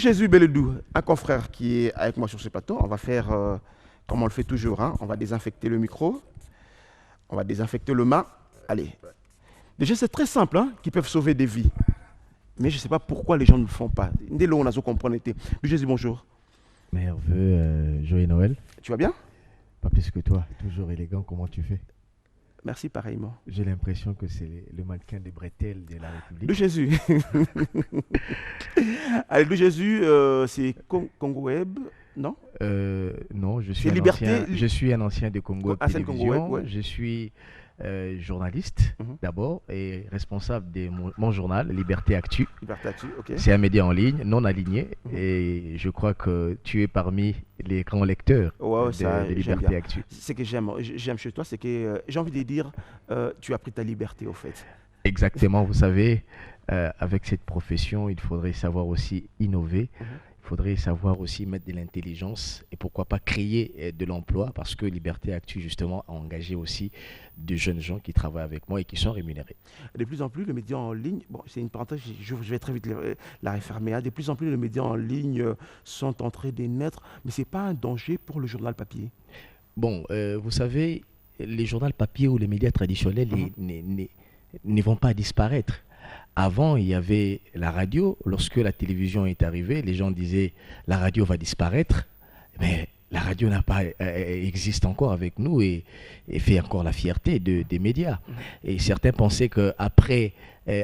Jésus Beledou, un confrère qui est avec moi sur ce plateau. On va faire comme on le fait toujours. Hein. On va désinfecter le micro. On va désinfecter le main. Allez. Déjà, c'est très simple, hein, qui peuvent sauver des vies. Mais je ne sais pas pourquoi les gens ne le font pas. Dès lors, on a compris. Jésus, bonjour. Meilleurs vœux, joyeux Noël. Tu vas bien? Pas plus que toi, toujours élégant, comment tu fais? Merci, pareillement. J'ai l'impression que c'est le mannequin de bretelles de la République. Louis Jésus. Allez, Louis Jésus, c'est Congo Web, non? Non, je suis un ancien de Congo Web Télévision. Congo Web, ouais. Je suis journaliste d'abord et responsable de mon journal Liberté Actu. Liberté Actu, ok. C'est un média en ligne, non aligné, et je crois que tu es parmi les grands lecteurs de Liberté Actu. Ce que j'aime chez toi, c'est que j'ai envie de dire, tu as pris ta liberté au fait. Exactement, vous savez, avec cette profession, il faudrait savoir aussi innover. Il faudrait savoir aussi mettre de l'intelligence et pourquoi pas créer de l'emploi, parce que Liberté Actu justement a engagé aussi de jeunes gens qui travaillent avec moi et qui sont rémunérés. De plus en plus, le média en ligne, bon, c'est une parenthèse, je vais très vite la refermer. Hein. De plus en plus, les médias en ligne sont en train de naître, mais ce n'est pas un danger pour le journal papier. Bon, vous savez, les journaux papier ou les médias traditionnels ne vont pas disparaître. Avant, il y avait la radio. Lorsque la télévision est arrivée, les gens disaient la radio va disparaître. Mais la radio existe encore avec nous et fait encore la fierté des médias. Et certains pensaient qu'après,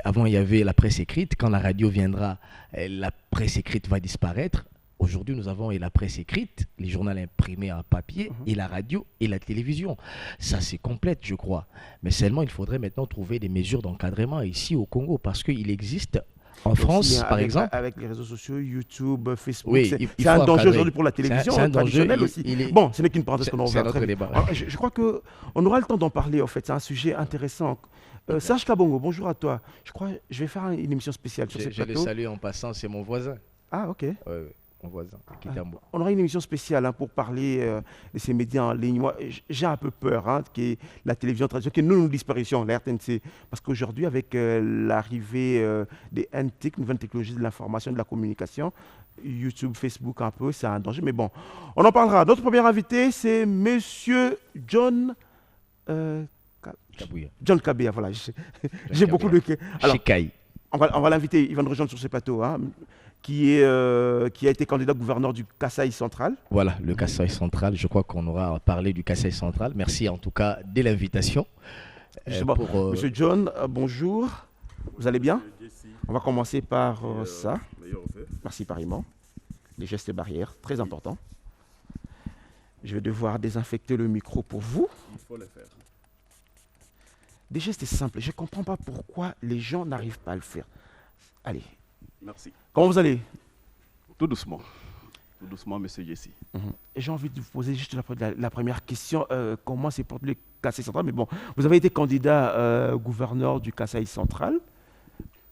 avant il y avait la presse écrite. Quand la radio viendra, la presse écrite va disparaître. Aujourd'hui, nous avons la presse écrite, les journaux imprimés en papier, et la radio et la télévision. Ça, c'est complète, je crois. Mais seulement, il faudrait maintenant trouver des mesures d'encadrement ici au Congo, parce qu'il existe en France, par exemple... Avec les réseaux sociaux, YouTube, Facebook, oui, c'est un danger aujourd'hui pour la télévision traditionnelle aussi. Bon, ce n'est qu'une parenthèse qu'on va faire. Je crois qu'on aura le temps d'en parler, en fait. C'est un sujet intéressant. Serge Kabongo, bonjour à toi. Je crois que je vais faire une émission spéciale sur ce plateau. Je le salue en passant, c'est mon voisin. Ah, ok. Mon voisin, on aura une émission spéciale pour parler de ces médias en ligne. Moi, j'ai un peu peur que la télévision traditionnelle, que nous disparaissions, la RTNC. Parce qu'aujourd'hui, avec l'arrivée des NTIC, nouvelles technologies de l'information et de la communication, YouTube, Facebook un peu, c'est un danger. Mais bon, on en parlera. Notre premier invité, c'est Monsieur John... Kabouya. John Kabouya, voilà. J'ai beaucoup de... Alors, on va l'inviter, il va nous rejoindre sur ce plateau. Qui a été candidat gouverneur du Kasaï central. Voilà, le Kasaï central. Je crois qu'on aura parlé du Kasaï central. Merci en tout cas de l'invitation. Monsieur John, bonjour. Vous allez bien? On va commencer par ça. Merci pareillement. Les gestes barrières, très importants. Je vais devoir désinfecter le micro pour vous. Il faut le faire. Des gestes simples. Je ne comprends pas pourquoi les gens n'arrivent pas à le faire. Allez. Merci. Comment vous allez? Tout doucement. Tout doucement, monsieur Jessie. Et j'ai envie de vous poser juste la première question. Comment s'est porté le Kasaï central? Mais bon, vous avez été candidat gouverneur du Kasaï central.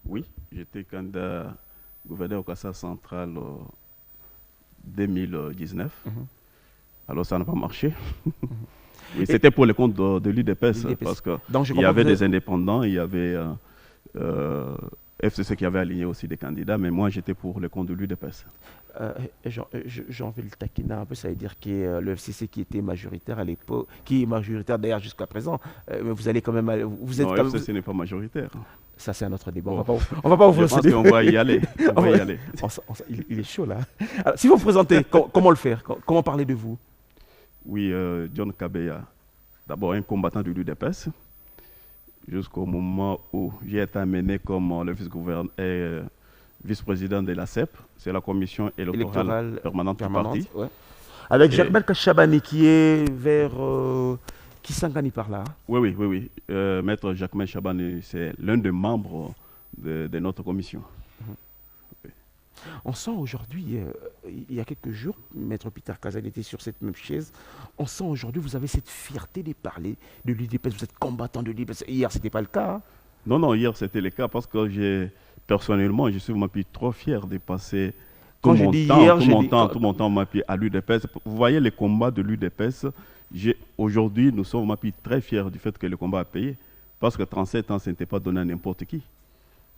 Oui, j'étais candidat gouverneur au Kasaï central en 2019. Alors ça n'a pas marché. Oui, c'était pour le compte de l'UDPS, parce qu'il y avait des indépendants, il y avait... FCC qui avait aligné aussi des candidats, mais moi j'étais pour le compte de l'UDPS. J'ai envie de le taquiner un peu, ça veut dire que le FCC qui était majoritaire à l'époque, qui est majoritaire d'ailleurs jusqu'à présent, mais vous allez quand même... Non, FCC n'est pas majoritaire. Ça c'est un autre débat, on va pas ouvrir ce débat. On va y aller. Il est chaud là. Alors, si vous vous présentez, comment le faire? Comment parler de vous? Oui, John Kabouya, d'abord un combattant de l'UDPS, jusqu'au moment où j'ai été amené comme le vice-président de la CEP, c'est la commission électorale permanente du parti. Ouais. Avec Jacques Chabani qui est vers Kisangani par là. Oui. Maître Jacques Chabani, c'est l'un des membres de notre commission. On sent aujourd'hui, il y a quelques jours, Maître Peter Kazan était sur cette même chaise, on sent aujourd'hui, vous avez cette fierté de parler de l'UDPS, vous êtes combattant de l'UDPS. Hier, ce n'était pas le cas. Hein? Non, hier, c'était le cas parce que personnellement, je suis trop fier de passer tout mon temps à l'UDPS. Vous voyez les combats de l'UDPS. Aujourd'hui, nous sommes très fiers du fait que le combat a payé. Parce que 37 ans, ce n'était pas donné à n'importe qui.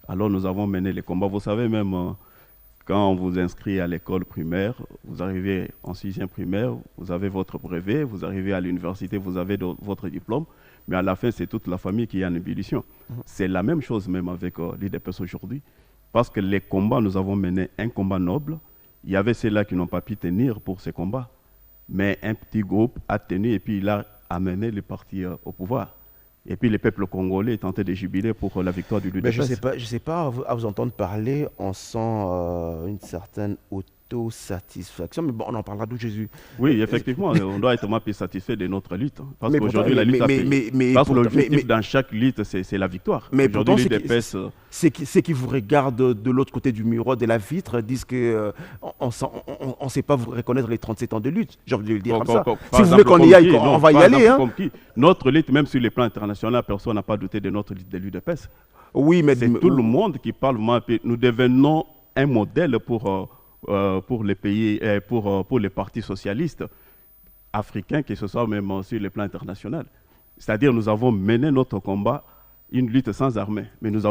Alors, nous avons mené les combats. Vous savez même... quand on vous inscrit à l'école primaire, vous arrivez en 6e primaire, vous avez votre brevet, vous arrivez à l'université, vous avez votre diplôme, mais à la fin, c'est toute la famille qui est en ébullition. C'est la même chose même avec l'UDPS aujourd'hui, parce que les combats, nous avons mené un combat noble. Il y avait ceux-là qui n'ont pas pu tenir pour ces combats, mais un petit groupe a tenu et puis il a amené les partis au pouvoir. Et puis le peuple congolais est tenté de jubiler pour la victoire du l'UDPS. Je sais pas, à vous entendre parler, on sent une certaine autosatisfaction, mais bon, on en parlera d'où Jésus. Oui, effectivement, on doit être plus satisfait de notre lutte. Parce qu'aujourd'hui, la lutte a payé. Parce que l'objectif dans chaque lutte, c'est la victoire. Mais pourtant, ceux qui vous regardent de l'autre côté du miroir, de la vitre, disent qu'on ne sait pas vous reconnaître les 37 ans de lutte. J'ai envie de le dire comme ça. Si vous voulez qu'on y aille, on va y aller. Hein. Notre lutte, même sur les plans internationaux, personne n'a pas douté de notre lutte de l'UDPS. Oui, mais c'est tout le monde qui parle. Nous devenons un modèle pour les pays, pour les partis socialistes africains, que ce soit même sur le plan international. C'est-à-dire nous avons mené notre combat, une lutte sans armée, mais nous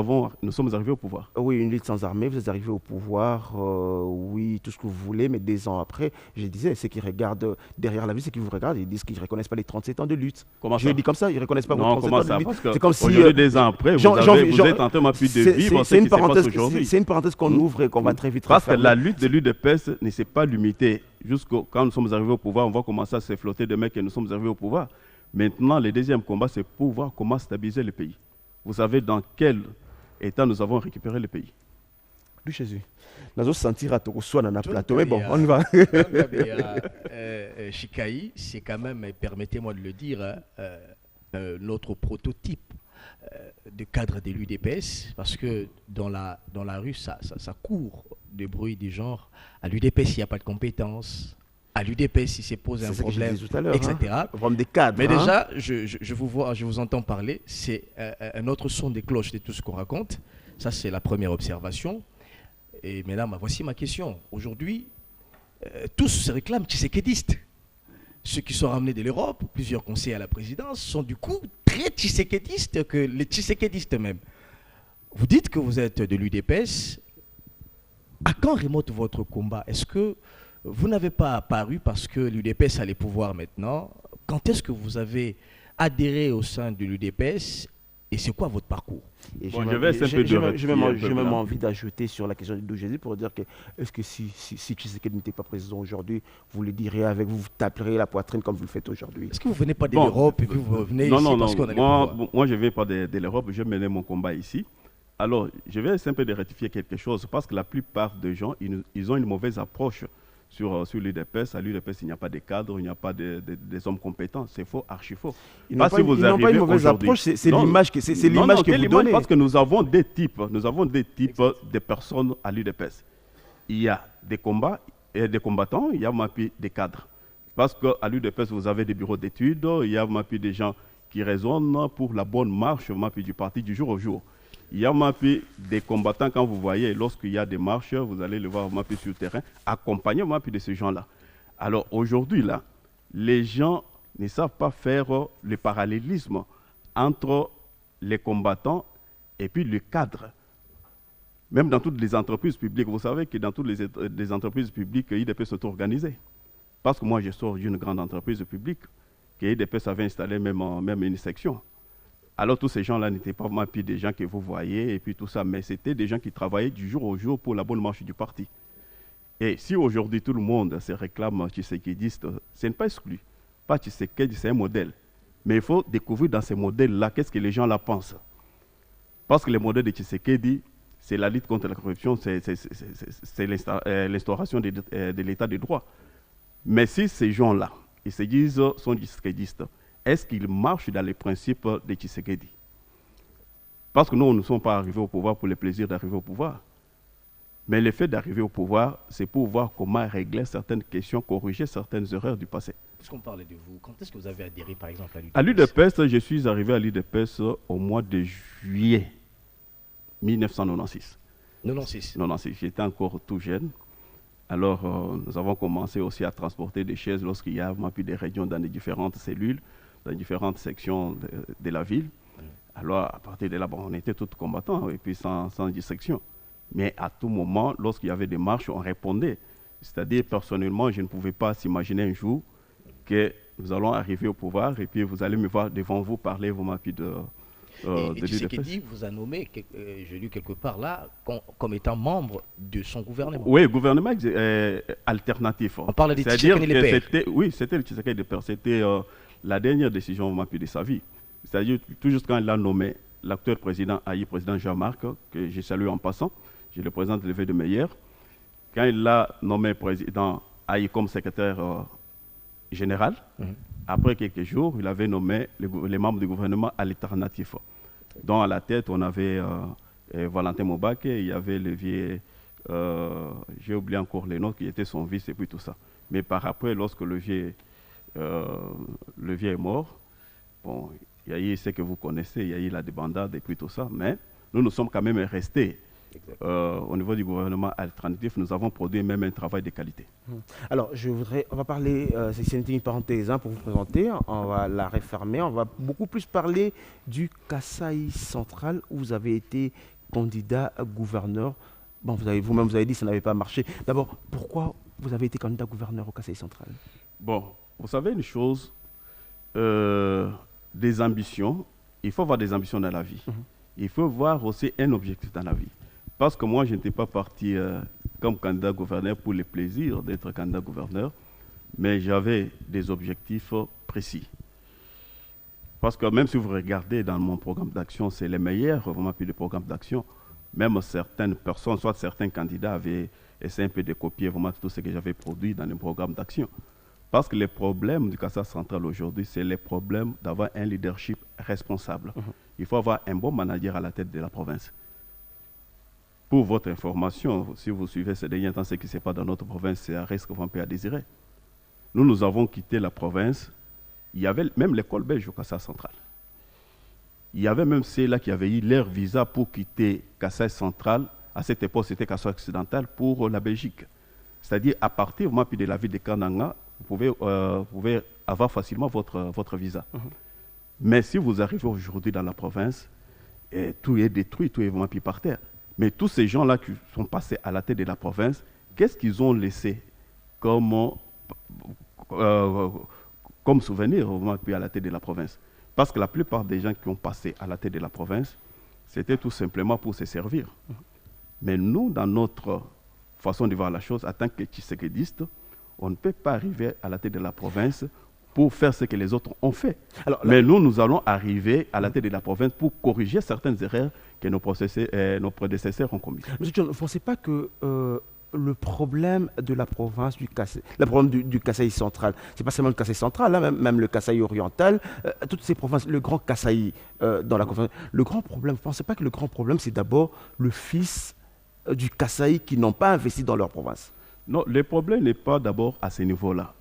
sommes arrivés au pouvoir. Oui, une lutte sans armée, vous êtes arrivé au pouvoir, oui, tout ce que vous voulez, mais des ans après, je disais, ceux qui regardent derrière la vie, ceux qui vous regardent, ils disent qu'ils ne reconnaissent pas les 37 ans de lutte. Comment ça? Je le dis comme ça, ils ne reconnaissent pas vos 37 ans de lutte. C'est comme si aujourd'hui, des ans après, vous êtes en train de vivre ce qui se passe aujourd'hui. C'est une parenthèse qu'on ouvre et qu'on va très vite refermer. Parce que la lutte de l'UDPS ne s'est pas limitée. Jusqu'à quand nous sommes arrivés au pouvoir, on va commencer à se flotter de mecs et nous sommes arrivés au pouvoir. Maintenant, le deuxième combat, c'est pour voir comment stabiliser le pays. Vous savez dans quel état nous avons récupéré le pays. Oui, Jésus. Nous allons sentir à Tokoswa dans notre plateau, mais bon, on y va. Chikaï, c'est quand même, permettez-moi de le dire, notre prototype de cadre de l'UDPS, parce que dans la rue, ça court de bruit du genre, à l'UDPS, il n'y a pas de compétences. À l'UDPS, il se pose un problème, etc. Hein, des cadres, mais déjà, je vous entends parler, c'est un autre son des cloches de tout ce qu'on raconte. Ça, c'est la première observation. Et mesdames, voici ma question. Aujourd'hui, tous se réclament tshisekidistes. Ceux qui sont ramenés de l'Europe, plusieurs conseillers à la présidence, sont du coup très tshisekidistes que les tshisekidistes même. Vous dites que vous êtes de l'UDPS. À quand remonte votre combat? Est-ce que vous n'avez pas apparu parce que l'UDPS a les pouvoirs maintenant? Quand est-ce que vous avez adhéré au sein de l'UDPS et c'est quoi votre parcours? J'ai même envie d'ajouter sur la question de Jésus pour dire que est-ce que si Tshisekedi n'était pas président aujourd'hui, vous le diriez avec vous taperiez la poitrine comme vous le faites aujourd'hui? Est-ce que vous venez pas de l'Europe et puis vous venez ici parce qu'on a les pouvoirs? Moi je ne viens pas de l'Europe, je menais mon combat ici. Alors, je vais essayer un peu de rectifier quelque chose parce que la plupart des gens, ils ont une mauvaise approche sur l'UDPS. À l'UDPS, il n'y a pas de cadres, il n'y a pas des hommes compétents. C'est faux, archi faux. Ils n'ont pas une mauvaise approche, c'est l'image que vous donnez. Parce que nous avons des types de personnes à l'UDPS. Il y a des combats et des combattants, il y a des cadres. Parce qu'à l'UDPS, vous avez des bureaux d'études, il y a des gens qui raisonnent pour la bonne marche du parti du jour au jour. Il y a des combattants, quand vous voyez, lorsqu'il y a des marches, vous allez le voir sur le terrain, accompagné de ces gens-là. Alors aujourd'hui, là, les gens ne savent pas faire le parallélisme entre les combattants et puis le cadre. Même dans toutes les entreprises publiques, vous savez que dans toutes les entreprises publiques, l'IDPS s'est organisé. Parce que moi, je sors d'une grande entreprise publique, que l'IDPS avait installé même une section. Alors tous ces gens-là n'étaient pas des gens que vous voyez et puis tout ça, mais c'était des gens qui travaillaient du jour au jour pour la bonne marche du parti. Et si aujourd'hui tout le monde se réclame tshisekidiste, ce n'est pas exclu. Pas Tshisekedi, c'est un modèle. Mais il faut découvrir dans ces modèles-là qu'est-ce que les gens là pensent. Parce que le modèle de Tshisekedi, c'est la lutte contre la corruption, c'est l'instauration de l'état de droit. Mais si ces gens-là, ils se disent sont tshisekidistes, est-ce qu'ils marchent dans les principes de Tshisekedi? Parce que nous ne sommes pas arrivés au pouvoir pour le plaisir d'arriver au pouvoir. Mais le fait d'arriver au pouvoir, c'est pour voir comment régler certaines questions, corriger certaines erreurs du passé. Puisqu'on parlait de vous, quand est-ce que vous avez adhéré par exemple à l'UDPS? À l'UDPS, je suis arrivé à l'UDPS au mois de juillet 1996. 96. J'étais encore tout jeune. Alors, nous avons commencé aussi à transporter des chaises lorsqu'il y a des réunions dans les différentes cellules, dans les différentes sections de la ville. Alors, à partir de là, on était tous combattants et puis sans dissection. Mais à tout moment, lorsqu'il y avait des marches, on répondait. C'est-à-dire, personnellement, je ne pouvais pas s'imaginer un jour que nous allons arriver au pouvoir et puis vous allez me voir devant vous parler, vous m'appuyez et Tshisekedi vous a nommé, j'ai lu quelque part là, comme étant membre de son gouvernement. Oui, gouvernement alternatif. On parle de Tshisekedi de Père. Oui, c'était le Tshisekedi de Père. C'était la dernière décision de sa vie. C'est-à-dire, tout juste quand il l'a nommé, l'actuel président Aïe, président Jean-Marc, que je salue en passant, je le présente levé de Meyer, quand il l'a nommé président Aïe comme secrétaire général, après quelques jours, il avait nommé les membres du gouvernement alternatif. Dont à la tête, on avait Valentin Mobake, il y avait Levier, j'ai oublié encore les noms, qui était son vice et puis tout ça. Mais par après, lorsque Levier est mort, bon, il y a eu ce que vous connaissez, il y a eu la débandade et puis tout ça, mais nous sommes quand même restés. Au niveau du gouvernement alternatif, nous avons produit même un travail de qualité. Alors, on va parler, c'est une parenthèse pour vous présenter, on va la refermer, on va beaucoup plus parler du Kasaï central où vous avez été candidat à gouverneur. Bon, vous-même, vous avez dit que ça n'avait pas marché. D'abord, pourquoi vous avez été candidat à gouverneur au Kasaï central? Bon, vous savez une chose, des ambitions, il faut avoir des ambitions dans la vie. Il faut voir aussi un objectif dans la vie. Parce que moi, je n'étais pas parti comme candidat gouverneur pour le plaisir d'être candidat gouverneur, mais j'avais des objectifs précis. Parce que même si vous regardez dans mon programme d'action, c'est les meilleurs, vraiment plus de programme d'action, même certaines personnes, soit certains candidats avaient essayé un peu de copier vraiment tout ce que j'avais produit dans le programme d'action. Parce que les problèmes du Kasaï central aujourd'hui, c'est les problèmes d'avoir un leadership responsable. Il faut avoir un bon manager à la tête de la province. Pour votre information, si vous suivez ces derniers temps, ce qui se passe dans notre province, c'est un risque un peu à désirer. Nous avons quitté la province. Il y avait même l'école belge au Kasaï central. Il y avait même ceux-là qui avaient eu leur visa pour quitter Kasaï central. À cette époque, c'était Kasaï occidental pour la Belgique. C'est-à-dire, à partir de la ville de Kananga, vous pouvez avoir facilement votre visa. Mais si vous arrivez aujourd'hui dans la province, tout est détruit, tout est vraiment pris par terre. Mais tous ces gens-là qui sont passés à la tête de la province, qu'est-ce qu'ils ont laissé comme souvenir à la tête de la province? Parce que la plupart des gens qui ont passé à la tête de la province, c'était tout simplement pour se servir. Mais nous, dans notre façon de voir la chose, en tant que tshisekidistes, on ne peut pas arriver à la tête de la province pour faire ce que les autres ont fait. Alors, mais nous allons arriver à la tête de la province pour corriger certaines erreurs que nos prédécesseurs ont commises. Monsieur John, vous ne pensez pas que le problème de la province du Kasaï, le problème du Kasaï central, c'est pas seulement le Kasaï central, hein, même le Kasaï oriental, toutes ces provinces, le grand Kasaï dans la province, le grand problème, vous ne pensez pas que le grand problème, c'est d'abord le fils du Kasaï qui n'ont pas investi dans leur province? Non, le problème n'est pas d'abord à ce niveau-là.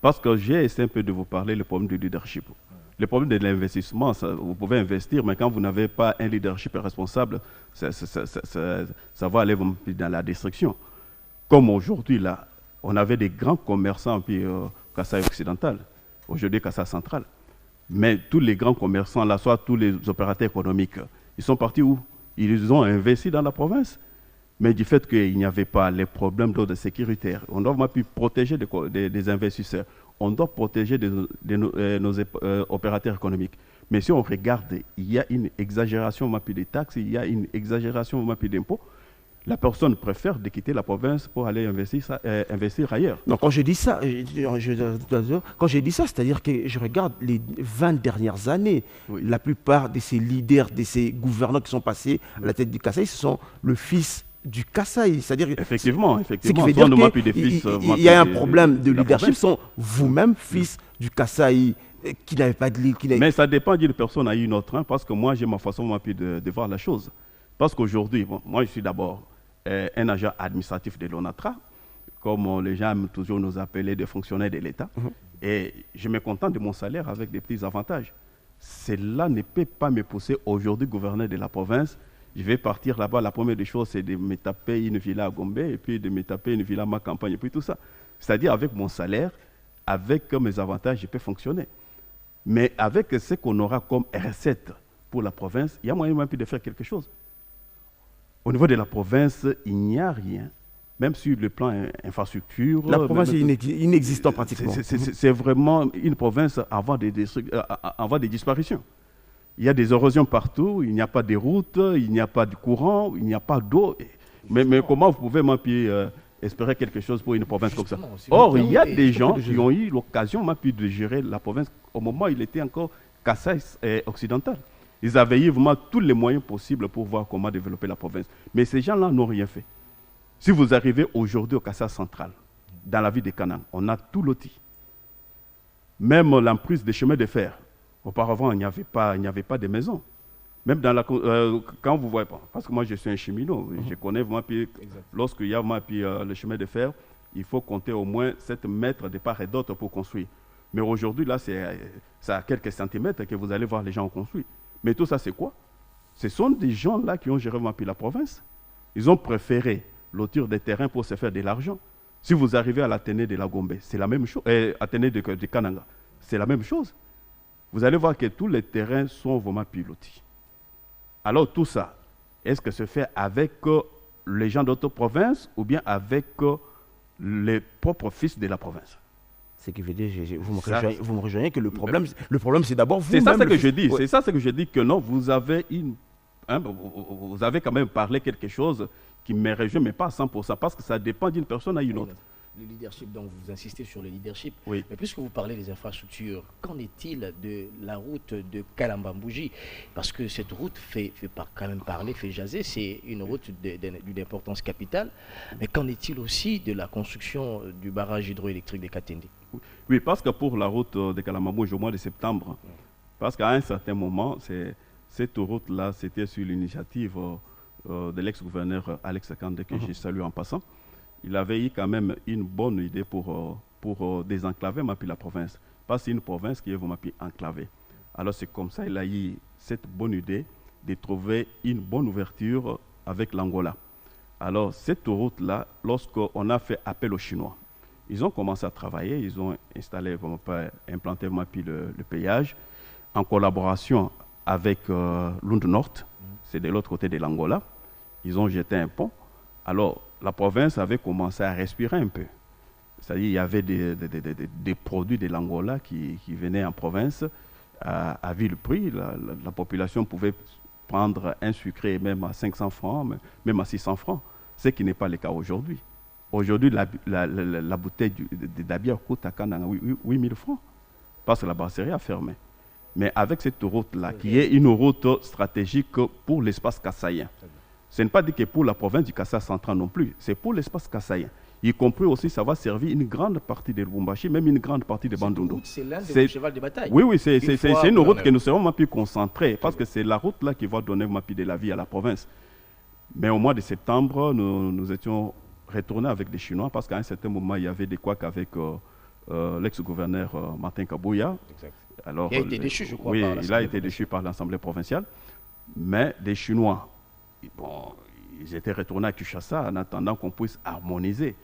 Parce que j'ai essayé un peu de vous parler du problème du leadership. Le problème de l'investissement, vous pouvez investir, mais quand vous n'avez pas un leadership responsable, ça va aller dans la destruction. Comme aujourd'hui, là, on avait des grands commerçants au Kasaï occidental, aujourd'hui Kasaï central. Mais tous les grands commerçants, là, soit tous les opérateurs économiques, ils sont partis où? Ils ont investi dans la province. Mais du fait qu'il n'y avait pas les problèmes d'ordre sécuritaire, on doit protéger des investisseurs, on doit protéger nos opérateurs économiques. Mais si on regarde, il y a une exagération des taxes, il y a une exagération d'impôts. La personne préfère de quitter la province pour aller investir ailleurs. Non, quand je dis ça, c'est-à-dire que je regarde les 20 dernières années, oui. La plupart de ces leaders, de ces gouvernants qui sont passés à la tête du Kasaï, ce sont le fils du Kasaï, c'est-à-dire effectivement, il y a un problème de leadership, sont vous-même fils du Kasaï qui n'avait pas de Mais ça dépend d'une personne à une autre, hein, parce que moi j'ai ma façon de voir la chose. Parce qu'aujourd'hui, moi je suis d'abord un agent administratif de l'ONATRA, comme les gens aiment toujours nous appeler des fonctionnaires de l'État, et je me contente de mon salaire avec des petits avantages. Cela ne peut pas me pousser aujourd'hui gouverneur de la province. Je vais partir là-bas, la première des choses, c'est de me taper une villa à Gombe, et puis de me taper une villa à ma campagne, et puis tout ça. C'est-à-dire, avec mon salaire, avec mes avantages, je peux fonctionner. Mais avec ce qu'on aura comme recette pour la province, il y a moyen de faire quelque chose. Au niveau de la province, il n'y a rien. Même sur le plan infrastructure. La province est inexistante pratiquement. C'est vraiment une province avant des disparitions. Il y a des érosions partout, il n'y a pas de routes, il n'y a pas de courant, il n'y a pas d'eau. Mais comment vous pouvez espérer quelque chose pour une province comme ça? Or, il y a des gens qui ont eu l'occasion de gérer la province au moment où il était encore Kassai occidental. Ils avaient eu vraiment tous les moyens possibles pour voir comment développer la province. Mais ces gens-là n'ont rien fait. Si vous arrivez aujourd'hui au Kassai central, dans la ville de Kanang, on a tout loti. Même l'emprise des chemins de fer. Auparavant, il n'y avait pas de maisons. Même dans quand vous voyez pas, parce que moi je suis un cheminot, je connais vraiment, lorsqu'il y a le chemin de fer, il faut compter au moins 7 mètres de part et d'autre pour construire. Mais aujourd'hui, là, c'est à quelques centimètres que vous allez voir les gens construire. Mais tout ça, c'est quoi? Ce sont des gens là qui ont géré la province. Ils ont préféré lotir des terrains pour se faire de l'argent. Si vous arrivez à l'Athénée de la Gombe, c'est la même chose. Athénée de Kananga, c'est la même chose. Vous allez voir que tous les terrains sont vraiment pilotés. Alors tout ça, est-ce que se fait avec les gens d'autres provinces ou bien avec les propres fils de la province? Ce qui veut dire, vous me rejoignez que le problème c'est d'abord vous. C'est ça ce que je dis. C'est ça ce que je dis que non, vous avez vous avez quand même parlé quelque chose qui me réjouit, mais pas à 100%, parce que ça dépend d'une personne à une autre. Le leadership, donc vous insistez sur le leadership. Oui. Mais puisque vous parlez des infrastructures, qu'en est-il de la route de Kalambambouji? Parce que cette route fait quand même parler, fait jaser, c'est une route d'une importance capitale. Mais qu'en est-il aussi de la construction du barrage hydroélectrique de Katende? Oui, parce que pour la route de Kalambambouji au mois de septembre, parce qu'à un certain moment, cette route-là, c'était sur l'initiative de l'ex-gouverneur Alex Kandé, que je salue en passant. Il avait eu quand même une bonne idée pour désenclaver la province. Parce que c'est une province qui est vraiment enclavée. Alors c'est comme ça qu'il a eu cette bonne idée de trouver une bonne ouverture avec l'Angola. Alors cette route-là, lorsqu'on a fait appel aux Chinois, ils ont commencé à travailler, ils ont implanté le péage en collaboration avec l'Und Nord, c'est de l'autre côté de l'Angola. Ils ont jeté un pont. Alors, la province avait commencé à respirer un peu. C'est-à-dire qu'il y avait des produits de l'Angola qui venaient en province à vil prix. La population pouvait prendre un sucré même à 500 francs, même à 600 francs, ce qui n'est pas le cas aujourd'hui. Aujourd'hui, la bouteille de bière coûte à Kananga 8 000 francs, parce que la brasserie a fermé. Mais avec cette route-là, qui est une route stratégique pour l'espace kassaïen, ce n'est pas dit que pour la province du Kassai central non plus, c'est pour l'espace kassaïen. Y compris aussi, ça va servir une grande partie de Lubumbashi, même une grande partie de Bandundu. C'est l'un des chevals de bataille. Oui, c'est une route que nous serons plus concentrés, parce que c'est la route là qui va donner de la vie à la province. Mais au mois de septembre, nous étions retournés avec des Chinois, parce qu'à un certain moment, il y avait des couacs avec l'ex-gouverneur Martin Kabouya. Alors, il a été déchu, je crois. Oui, il a été déchu par l'Assemblée provinciale. Mais des Chinois, ils étaient retournés à Kinshasa en attendant qu'on puisse harmoniser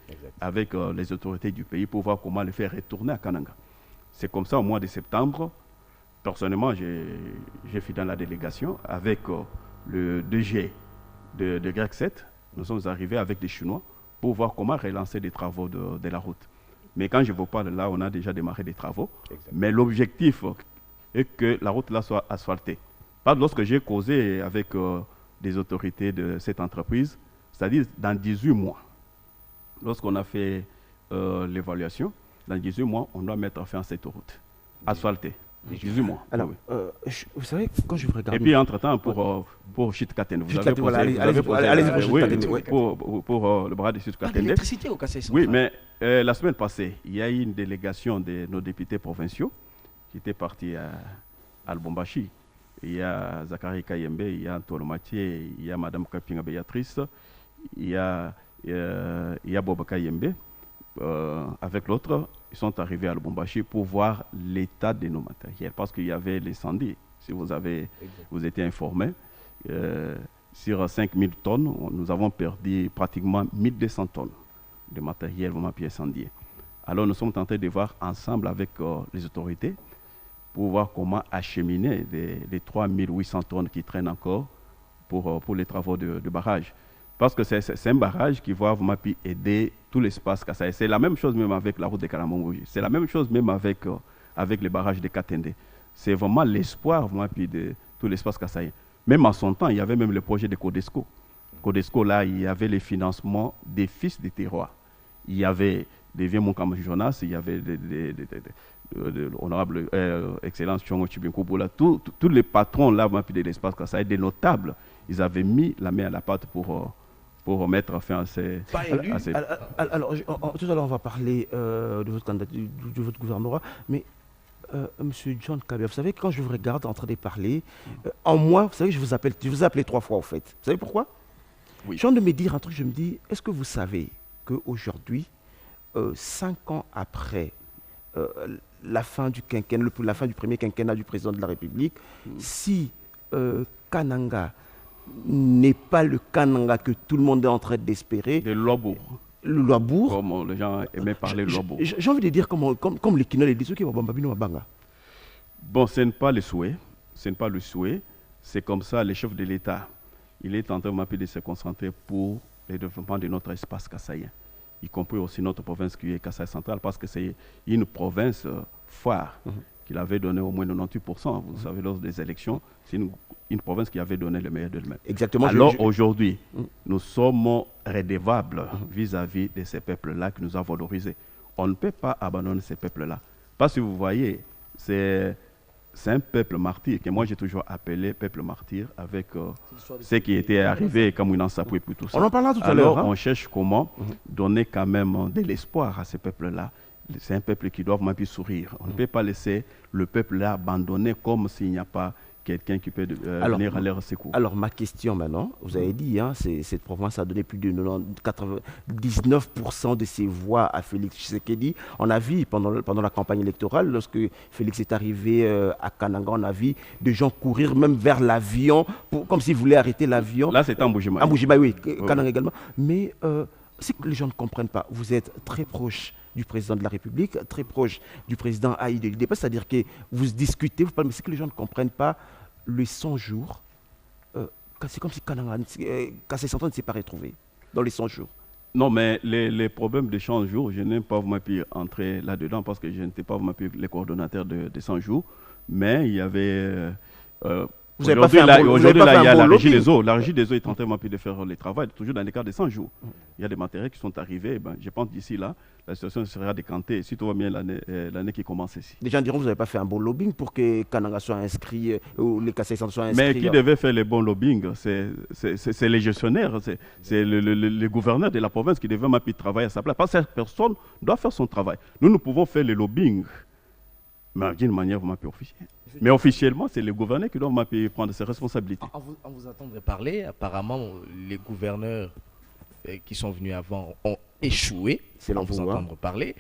avec les autorités du pays pour voir comment les faire retourner à Kananga. C'est comme ça, au mois de septembre, personnellement, j'ai fait dans la délégation avec le DG de Grec 7. Nous sommes arrivés avec des Chinois pour voir comment relancer les travaux de la route. Mais quand je vous parle là, on a déjà démarré des travaux. Mais l'objectif est que la route là soit asphaltée. Pas lorsque j'ai causé avec des autorités de cette entreprise, c'est-à-dire dans 18 mois, lorsqu'on a fait l'évaluation, dans 18 mois, on doit mettre fin à cette route asphaltée. 18 mois. Alors, vous savez, quand je regarde... Et puis, entre-temps, pour Chit-Katende, vous avez posé... Allez-y, pour le bras de Chit-Katende. Pas d'électricité au Kassai central. Oui, mais la semaine passée, il y a eu une délégation de nos députés provinciaux qui était partie à Lubumbashi. Il y a Zachary Kayembe, il y a Antoine Mathieu, il y a Mme Kapinga Béatrice, il y a Bob Kayembe. Avec l'autre, ils sont arrivés à Lubumbashi pour voir l'état de nos matériels, parce qu'il y avait l'incendie. Si vous étiez informés, sur 5000 tonnes, nous avons perdu pratiquement 1200 tonnes de matériel vraiment incendié. Alors nous sommes en train de voir ensemble avec les autorités pour voir comment acheminer les 3800 tonnes qui traînent encore pour les travaux de barrage. Parce que c'est un barrage qui va vraiment aider tout l'espace Kasaï. C'est la même chose même avec la route de Karamongoui. C'est la même chose même avec les barrages de Katende. C'est vraiment l'espoir de tout l'espace Kasaï. Même en son temps, il y avait même le projet de Codesco. Codesco, là, il y avait les financements des fils des terroirs. Il y avait des vieux Moukam Jonas, il y avait l'honorable Excellence Chongo Chibinkoboula, tous les patrons là de l'espace Kasaï, des notables, ils avaient mis la main à la pâte pour mettre fin à ces... Alors, tout à l'heure, on va parler de votre gouvernorat, mais Monsieur John Kabia, vous savez, quand je vous regarde en train de parler, en moi, vous savez, je vous appelé 3 fois, en fait. Vous savez pourquoi? Oui. Je viens de me dire un truc, je me dis, est-ce que vous savez qu'aujourd'hui, 5 ans après la fin du quinquennat, la fin du premier quinquennat du président de la République, si Kananga n'est pas le Kananga que tout le monde est en train d'espérer... De Lobour. Le Lobour. Comme les gens aimaient parler Lobour. J'ai envie de dire comme les Kinol et les qui vont Bambabino Mabanga. Bon, ce n'est pas le souhait. Ce n'est pas le souhait. C'est comme ça, le chef de l'État, il est en train de se concentrer pour le développement de notre espace kassaïen, y compris aussi notre province qui est Kasaï centrale, parce que c'est une province phare qu'il avait donné au moins 98%. Vous savez, lors des élections, c'est une province qui avait donné le meilleur de lui-même. Exactement. Alors aujourd'hui, nous sommes redevables vis-à-vis de ces peuples-là qui nous ont valorisés. On ne peut pas abandonner ces peuples-là. Parce que vous voyez, c'est un peuple martyr que moi j'ai toujours appelé peuple martyr avec ce qui était arrivé comme une ensapouille et tout ça. On en parlera tout à l'heure. Alors on cherche comment donner quand même de l'espoir à ces peuples-là. C'est un peuple qui doit même sourire. On ne peut pas laisser le peuple là abandonné comme s'il n'y a pas quelqu'un qui peut venir à leur secours. Alors ma question maintenant, vous avez dit, cette province a donné plus de 99% de ses voix à Félix Tshisekedi. On a vu pendant la campagne électorale, lorsque Félix est arrivé à Kananga, on a vu des gens courir même vers l'avion, comme s'ils voulaient arrêter l'avion. Là c'était en Mbujimayi. En Mbujimayi, oui, Kananga également. Mais c'est que les gens ne comprennent pas. Vous êtes très proche du président de la République, très proche du président Haït de l'UDP, c'est-à-dire que vous discutez, vous parlez, mais c'est que les gens ne comprennent pas les 100 jours. C'est comme si Kassé Central ne s'est pas retrouvé dans les 100 jours. Non, mais les problèmes de 100 jours, je n'ai pas pu entrer là-dedans parce que je n'étais pas le coordonnateur de 100 jours, mais il y avait... Vous n'avez pas fait un bon Aujourd'hui, il y a la régie des eaux. La régie des eaux est en train de faire le travail, toujours dans les cas de 100 jours. Il y a des matériels qui sont arrivés. Je pense d'ici là, la situation sera décantée. Si tout va bien, l'année qui commence ici. Les gens diront que vous n'avez pas fait un bon lobbying pour que Kananga soit inscrit, ou les Kassai soient inscrits. Mais qui devait faire les bons lobbying? C'est les gestionnaires, c'est le gouverneur de la province qui devait travailler à sa place. Parce que cette personne doit faire son travail. Nous pouvons faire le lobbying, mais d'une manière officielle. Mais officiellement, c'est le gouverneur qui doit prendre ses responsabilités. En vous entendant parler, apparemment, les gouverneurs qui sont venus avant ont échoué, c'est en vous entendre parler,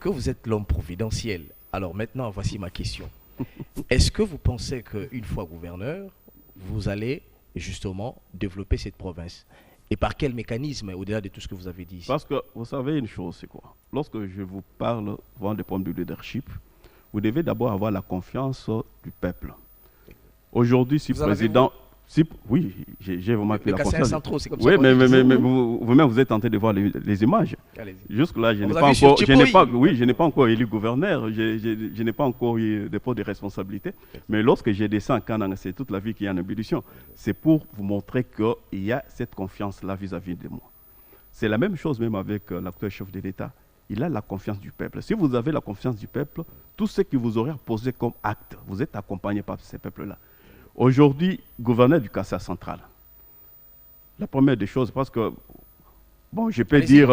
que vous êtes l'homme providentiel. Alors maintenant, voici ma question. Est-ce que vous pensez qu'une fois gouverneur, vous allez justement développer cette province? Et par quel mécanisme, au-delà de tout ce que vous avez dit ici? Parce que vous savez une chose, c'est quoi? Lorsque je vous parle des problèmes de leadership, vous devez d'abord avoir la confiance du peuple. Aujourd'hui, si le président... oui, j'ai vraiment pris la confiance. C'est comme oui, mais vous-même, vous êtes tenté de voir les images. Jusque-là, je n'ai pas encore élu gouverneur, je n'ai pas encore eu de poste de responsabilité. Mais lorsque je descends à Kananga, c'est toute la vie qui est en ébullition. C'est pour vous montrer qu'il y a cette confiance-là vis-à-vis de moi. C'est la même chose même avec l'actuel chef de l'État. Il a la confiance du peuple. Si vous avez la confiance du peuple, tout ce qui vous aurait posé comme acte, vous êtes accompagné par ces peuples-là. Aujourd'hui, gouverneur du Kassai central, la première des choses, parce que, bon, je peux dire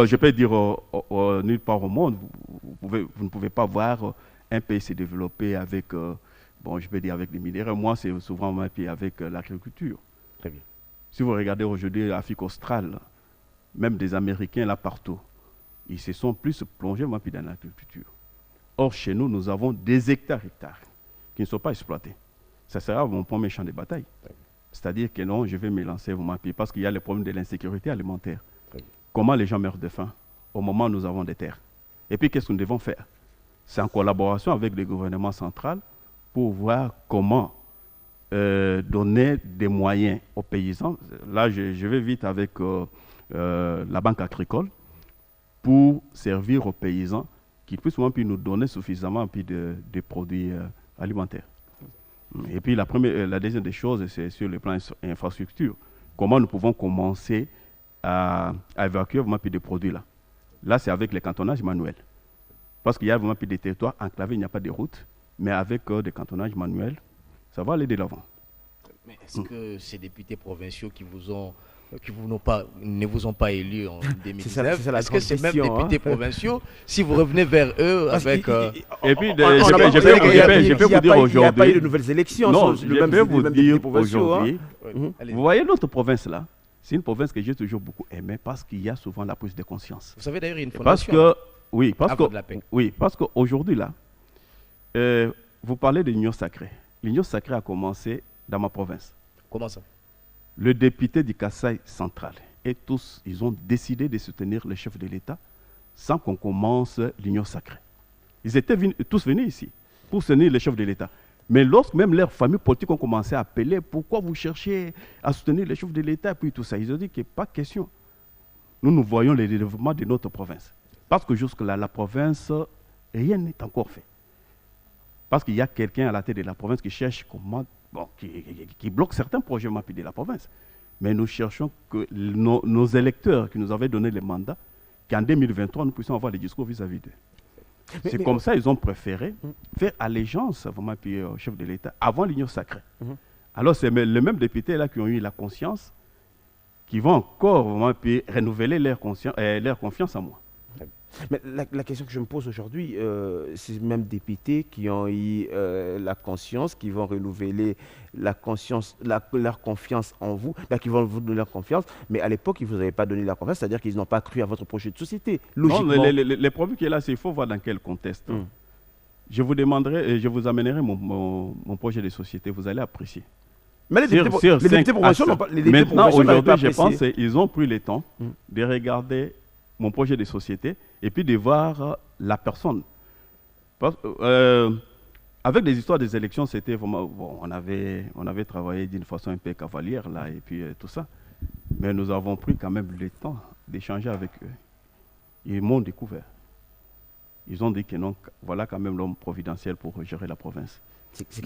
nulle part au monde, vous ne pouvez pas voir un pays se développer avec, je peux dire avec des minéraux. Moi, c'est souvent avec l'agriculture. Très bien. Si vous regardez aujourd'hui l'Afrique australe, même des Américains là partout, ils se sont plus plongés dans l'agriculture. Or, chez nous, nous avons des hectares qui ne sont pas exploités. Ça sera mon premier champ de bataille. C'est-à-dire que non, je vais me lancer parce qu'il y a le problème de l'insécurité alimentaire. Comment les gens meurent de faim au moment où nous avons des terres? Et puis, qu'est-ce que nous devons faire? C'est en collaboration avec le gouvernement central pour voir comment donner des moyens aux paysans. Là, je vais vite avec la banque agricole pour servir aux paysans qui puissent nous donner suffisamment de produits alimentaires. Et puis la deuxième des choses, c'est sur le plan infrastructure. Comment nous pouvons commencer à évacuer vraiment des produits là. Là, c'est avec les cantonnages manuels. Parce qu'il y a vraiment des territoires enclavés, il n'y a pas de route. Mais avec des cantonnages manuels, ça va aller de l'avant. Mais est-ce que ces députés provinciaux ne vous ont pas élu en 2019, est-ce que ces mêmes députés provinciaux, si vous revenez vers eux avec... Et puis, je peux vous dire aujourd'hui... Il n'y a pas eu de nouvelles élections. Non, je peux vous dire aujourd'hui... Vous voyez notre province là, c'est une province que j'ai toujours beaucoup aimée parce qu'il y a souvent la prise de conscience. Vous savez d'ailleurs, il y a une fondation. Parce qu'aujourd'hui là, vous parlez de l'Union sacrée. L'Union sacrée a commencé dans ma province. Comment ça? Le député du Kasaï central et tous, ils ont décidé de soutenir le chef de l'État sans qu'on commence l'Union sacrée. Ils étaient tous venus ici pour soutenir le chef de l'État. Mais lorsque même leurs familles politiques ont commencé à appeler, pourquoi vous cherchez à soutenir le chef de l'État, puis tout ça, ils ont dit qu'il n'y a pas question. Nous voyons le développement de notre province. Parce que jusque-là, la province, rien n'est encore fait. Parce qu'il y a quelqu'un à la tête de la province qui cherche comment, qui bloque certains projets de la province. Mais nous cherchons que nos électeurs qui nous avaient donné le mandat, qu'en 2023, nous puissions avoir des discours vis-à-vis d'eux. C'est comme ça qu'ils ont préféré faire allégeance vraiment, au chef de l'État avant l'Union sacrée. Alors c'est les mêmes députés là qui ont eu la conscience, qui vont encore vraiment, renouveler leur confiance en moi. Mais la question que je me pose aujourd'hui, ces mêmes députés qui ont eu la conscience, qui vont renouveler leur confiance en vous, qui vont vous donner leur confiance, mais à l'époque, ils ne vous avaient pas donné la confiance, c'est-à-dire qu'ils n'ont pas cru à votre projet de société. Logiquement. Non, le problème qui est là, c'est qu'il faut voir dans quel contexte. Je vous demanderai, je vous amènerai mon projet de société, vous allez apprécier. Mais les députés provinciaux n'ont pas apprécié. Maintenant, aujourd'hui, je pense qu'ils ont pris le temps de regarder mon projet de société et puis de voir la personne. Avec les histoires des élections, c'était vraiment... Bon, on avait travaillé d'une façon un peu cavalière, là, et puis tout ça. Mais nous avons pris quand même le temps d'échanger avec eux. Ils m'ont découvert. Ils ont dit que non, voilà quand même l'homme providentiel pour gérer la province.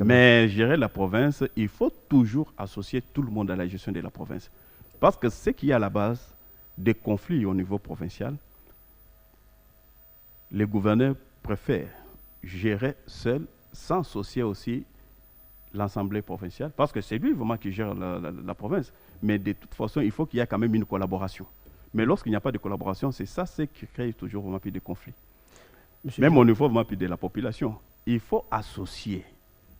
Mais gérer la province, il faut toujours associer tout le monde à la gestion de la province. Parce que ce qui est à la base des conflits au niveau provincial, les gouverneurs préfèrent gérer seuls sans associer aussi l'Assemblée provinciale, parce que c'est lui vraiment qui gère la province. Mais de toute façon, il faut qu'il y ait quand même une collaboration. Mais lorsqu'il n'y a pas de collaboration, c'est ça qui crée toujours vraiment plus de conflits. Même au niveau vraiment plus de la population, il faut associer,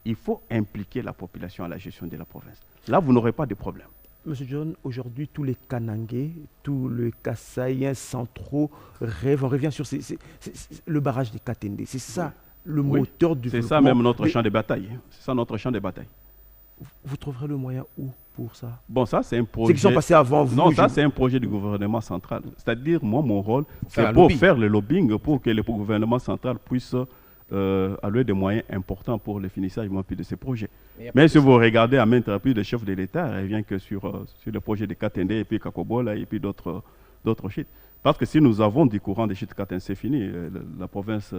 il faut impliquer la population à la gestion de la province. Là, vous n'aurez pas de problème. Monsieur John, aujourd'hui, tous les Kanangais, tous les Kasaïens centraux rêvent, on revient sur le barrage de Katende. C'est ça le moteur du développement. C'est ça même notre champ de bataille. C'est ça notre champ de bataille. Vous trouverez le moyen où pour ça? Bon, ça c'est un projet... C'est qui sont passés avant vous? Non, ça c'est un projet du gouvernement central. C'est-à-dire, moi, mon rôle, c'est pour faire le lobbying, pour que le gouvernement central puisse allouer des moyens importants pour le finissage de ces projets. Mais si vous regardez à maintes reprises, le chef de l'État revient que sur le projet de Katende et puis Kakobola et puis d'autres shit. Parce que si nous avons du courant de shit Katende, c'est fini. La province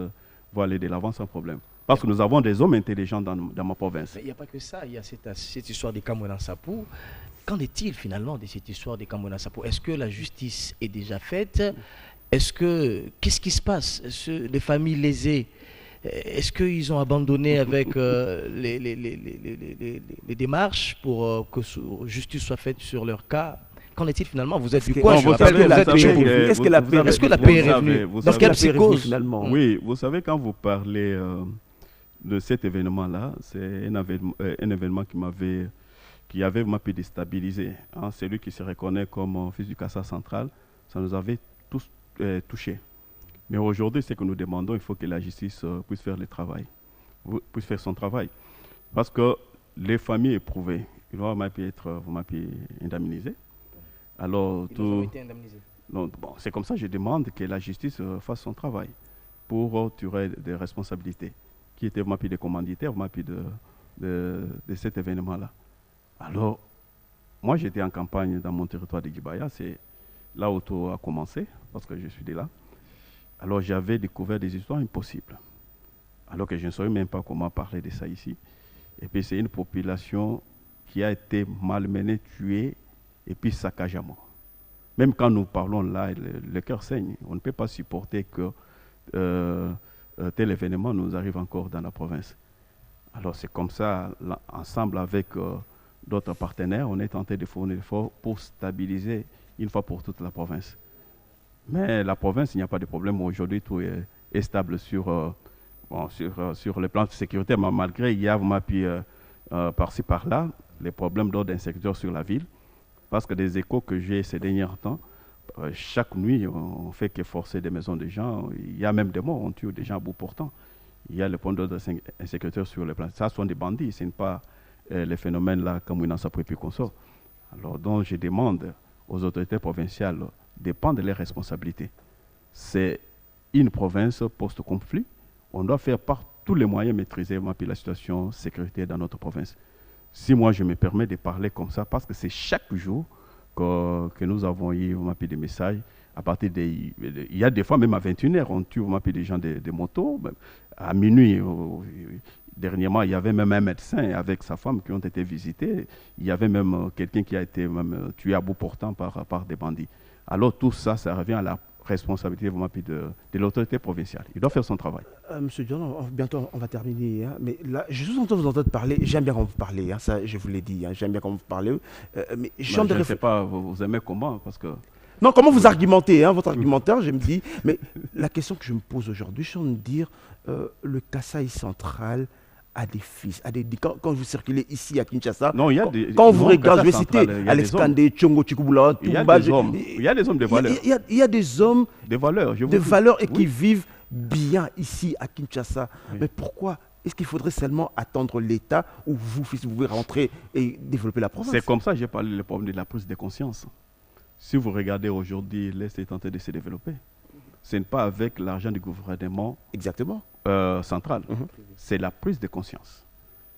va aller de l'avant sans problème. Parce que nous avons des hommes intelligents dans ma province. Il n'y a pas que ça, il y a cette histoire des Kamona Sapou. Qu'en est-il finalement de cette histoire des Kamona Sapou? Est-ce que la justice est déjà faite? Qu'est-ce qui se passe? Les familles lésées, est-ce qu'ils ont abandonné avec les démarches pour que justice soit faite sur leur cas? Qu'en est-il finalement? Vous êtes du coin, je rappelle que vous êtes chez vous. Est-ce que la paix est revenue? Dans quelle psychose finalement? Oui, vous savez, quand vous parlez de cet événement-là, c'est un événement qui avait vraiment pu déstabiliser. Hein. Celui qui se reconnaît comme fils du Kassa central, ça nous avait tous touchés. Mais aujourd'hui, ce que nous demandons, il faut que la justice puisse faire le travail, puisse faire son travail. Parce que les familles éprouvées, ils vont être indemnisées. Alors, ils ont été indemnisés. C'est comme ça que je demande que la justice fasse son travail pour tirer des responsabilités qui étaient des commanditaires de cet événement-là. Alors, moi, j'étais en campagne dans mon territoire de Gibaya, c'est là où tout a commencé, parce que je suis de là. Alors, j'avais découvert des histoires impossibles, alors que je ne savais même pas comment parler de ça ici. Et puis, c'est une population qui a été malmenée, tuée, et puis saccagée à mort. Même quand nous parlons là, le cœur saigne. On ne peut pas supporter que tel événement nous arrive encore dans la province. Alors, c'est comme ça, là, ensemble avec d'autres partenaires, on est tenté de fournir l'effort pour stabiliser une fois pour toute la province. Mais la province, il n'y a pas de problème. Aujourd'hui, tout est stable sur le plan de sécurité, mais malgré il y a par-ci par-là les problèmes d'ordre insécuritaire sur la ville. Parce que des échos que j'ai ces derniers temps, chaque nuit, on fait qu'efforcer des maisons des gens. Il y a même des morts, on tue des gens à bout portant. Il y a le point d'ordre insécuritaire sur le plan. Ça sont des bandits, ce n'est pas les phénomènes là comme on s'en préoccupe qu'on sort. Alors donc je demande aux autorités provinciales de prendre leurs responsabilités. C'est une province post-conflit. On doit faire par tous les moyens maîtriser la situation de sécurité dans notre province. Si moi je me permets de parler comme ça, parce que c'est chaque jour que nous avons eu des messages, à partir il y a des fois même à 21h, on tue des gens de motos. À minuit, dernièrement, il y avait même un médecin avec sa femme qui ont été visités. Il y avait même quelqu'un qui a été tué à bout portant par des bandits. Alors tout ça, ça revient à la responsabilité de l'autorité provinciale. Il doit faire son travail. Monsieur Dion, bientôt on va terminer. Hein, mais là, je vous entends parler. J'aime bien quand vous parlez. Hein, ça, je vous l'ai dit. Hein, j'aime bien quand vous parlez. Mais je ne sais pas, vous aimez comment parce que... Non, comment vous argumentez, hein, votre argumentaire, je me dis. Mais la question que je me pose aujourd'hui, c'est de me dire, le Kasaï central a des fils, quand vous circulez ici à Kinshasa, non, il y a des, quand vous regardez, je vais citer Alex Kandé, Tchongo Chikubula, il y a des hommes, il y a des hommes de valeur. Il y a des hommes de valeur et qui vivent bien ici à Kinshasa. Oui. Mais pourquoi est-ce qu'il faudrait seulement attendre l'État où vous pouvez rentrer et développer la province? C'est comme ça que j'ai parlé du problème de la prise de conscience. Si vous regardez aujourd'hui, l'Est est en train de se développer. Ce n'est pas avec l'argent du gouvernement central. C'est la prise de conscience.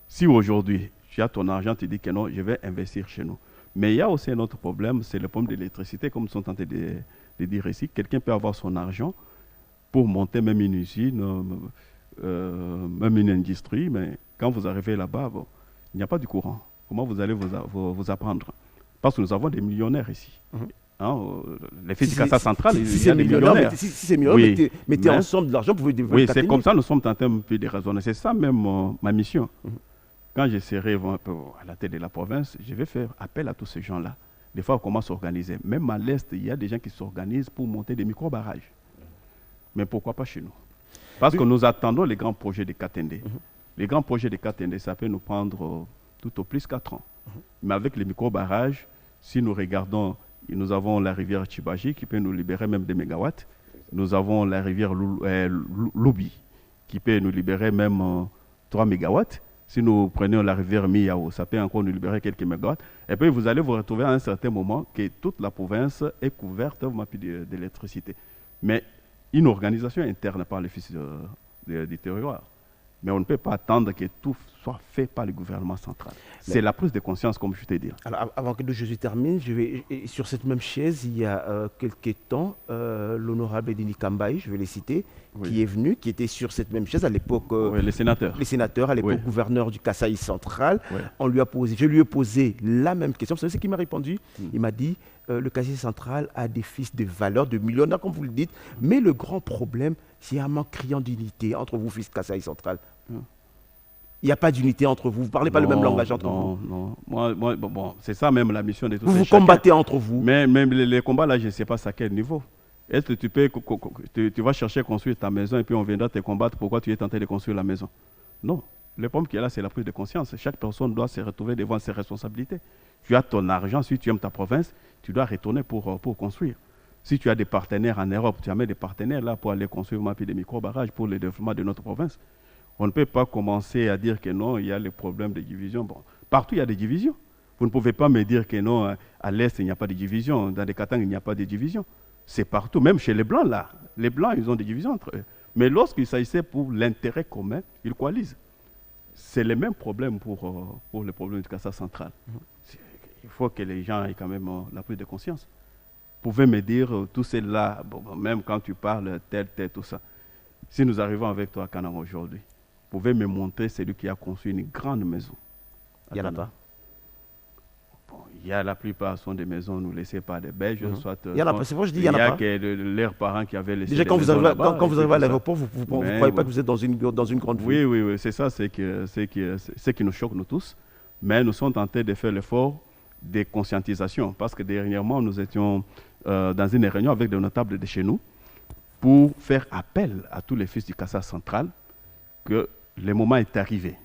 Si aujourd'hui, tu as ton argent, tu dis que non, je vais investir chez nous. Mais il y a aussi un autre problème, c'est le problème de l'électricité, comme ils sont tentés de dire ici. Quelqu'un peut avoir son argent pour monter même une usine, même une industrie, mais quand vous arrivez là-bas, il n'y a pas du courant. Comment vous allez vous apprendre? Parce que nous avons des millionnaires ici. Hein, les fils du Kasaï central, il y a des millionnaires. Si c'est millionnaire, mettez ensemble de l'argent, vous pouvez développer. Oui, c'est comme ça, nous sommes tentés un peu de raisonner. C'est ça même ma mission. Quand je serai un peu à la tête de la province, je vais faire appel à tous ces gens-là. Des fois, comment s'organiser. Même à l'Est, il y a des gens qui s'organisent pour monter des micro-barrages. Mais pourquoi pas chez nous? Parce que nous attendons les grands projets de Katende. Les grands projets de Katende, ça peut nous prendre tout au plus 4 ans. Mais avec les micro-barrages, si nous regardons, nous avons la rivière Chibaji qui peut nous libérer même des mégawatts. Nous avons la rivière Loubi qui peut nous libérer même 3 mégawatts. Si nous prenons la rivière Miyao, ça peut encore nous libérer quelques mégawatts. Et puis vous allez vous retrouver à un certain moment que toute la province est couverte d'électricité. Mais une organisation interne par les fils du territoire. Mais on ne peut pas attendre que tout soit fait par le gouvernement central. C'est la prise de conscience, comme je t'ai dit. Alors, avant que Jésus termine, sur cette même chaise, il y a quelques temps, l'honorable Edini Kambaï, je vais les citer, qui est venu, qui était sur cette même chaise à l'époque. Les sénateurs. Les sénateurs, à l'époque gouverneur du Kasaï central. Je lui ai posé la même question. Vous savez ce qu'il m'a répondu? Il m'a dit, le Kasaï central a des fils de valeur, de millionnaires, comme vous le dites, mais le grand problème, c'est un manque criant d'unité entre vous, fils Kasaï central. Il n'y a pas d'unité entre vous. Vous ne parlez pas le même langage entre vous. Non. Bon, c'est ça même la mission de tous. Vous combattez entre vous. Mais même les combats là, je ne sais pas à quel niveau. Est-ce que tu vas chercher à construire ta maison et puis on viendra te combattre? Pourquoi tu es tenté de construire la maison? Non. Le problème qui est là, c'est la prise de conscience. Chaque personne doit se retrouver devant ses responsabilités. Tu as ton argent, si tu aimes ta province, tu dois retourner pour construire. Si tu as des partenaires en Europe, tu as des partenaires là pour aller construire des micro-barrages pour le développement de notre province. On ne peut pas commencer à dire que non, il y a les problèmes de division. Bon, partout, il y a des divisions. Vous ne pouvez pas me dire que non, à l'Est, il n'y a pas de division. Dans les Katang, il n'y a pas de division. C'est partout, même chez les Blancs, là. Les Blancs, ils ont des divisions entre eux. Mais lorsqu'il s'agissait pour l'intérêt commun, ils coalisent. c'est le même problème pour le problème du Casa central. Il faut que les gens aient quand même la prise de conscience. Vous pouvez me dire, tout cela, même quand tu parles tel, tout ça. Si nous arrivons avec toi à Kanang aujourd'hui, vous pouvez me montrer celui qui a construit une grande maison. Il y en a pas. Bon, il y a la plupart sont des maisons nous laissées par des Belges, soit. Il y en a pas. C'est vrai, je dis il y en a pas. Il y a que leurs parents qui avaient laissé. Déjà, quand vous arrivez à l'aéroport, vous ne croyez pas que vous êtes dans une grande ville. Oui, c'est ça, c'est qui nous choque nous tous. Mais nous sommes tentés de faire l'effort de conscientisation, parce que dernièrement, nous étions dans une réunion avec des notables de chez nous pour faire appel à tous les fils du Casa central que le moment est arrivé